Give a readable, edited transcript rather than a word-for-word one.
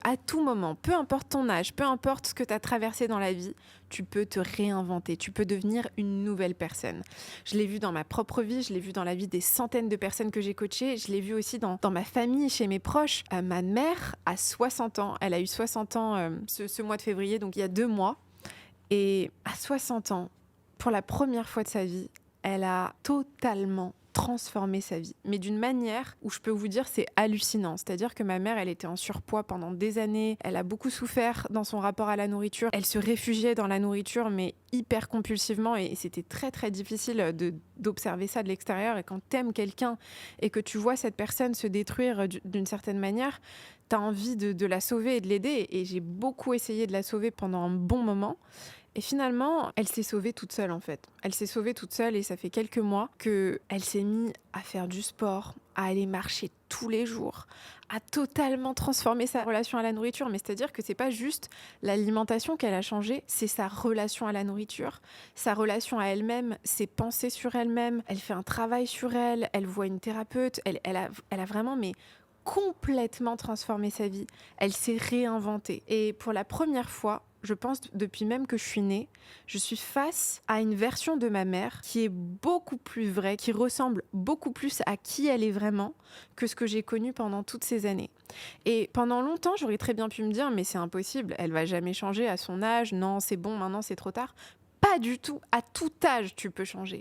À tout moment, peu importe ton âge, peu importe ce que tu as traversé dans la vie, tu peux te réinventer, tu peux devenir une nouvelle personne. Je l'ai vu dans ma propre vie, je l'ai vu dans la vie des centaines de personnes que j'ai coachées, je l'ai vu aussi dans ma famille, chez mes proches. Ma mère a 60 ans, elle a eu 60 ans ce mois de février, donc il y a 2 mois. Et à 60 ans, pour la première fois de sa vie, elle a totalement transformé sa vie. Mais d'une manière où je peux vous dire c'est hallucinant. C'est-à-dire que ma mère, elle était en surpoids pendant des années. Elle a beaucoup souffert dans son rapport à la nourriture. Elle se réfugiait dans la nourriture, mais hyper compulsivement. Et c'était très, très difficile d'observer ça de l'extérieur. Et quand t'aimes quelqu'un et que tu vois cette personne se détruire d'une certaine manière, t'as envie de la sauver et de l'aider. Et j'ai beaucoup essayé de la sauver pendant un bon moment. Et finalement, elle s'est sauvée toute seule en fait. Elle s'est sauvée toute seule et ça fait quelques mois qu'elle s'est mise à faire du sport, à aller marcher tous les jours, à totalement transformer sa relation à la nourriture. Mais c'est-à-dire que c'est pas juste l'alimentation qu'elle a changé, c'est sa relation à la nourriture, sa relation à elle-même, ses pensées sur elle-même. Elle fait un travail sur elle, elle voit une thérapeute, elle a vraiment complètement transformé sa vie. Elle s'est réinventée. Et pour la première fois, je pense depuis même que je suis née, je suis face à une version de ma mère qui est beaucoup plus vraie, qui ressemble beaucoup plus à qui elle est vraiment que ce que j'ai connu pendant toutes ces années. Et pendant longtemps, j'aurais très bien pu me dire, mais c'est impossible, elle va jamais changer à son âge, non, c'est bon, maintenant c'est trop tard. Pas du tout, à tout âge tu peux changer.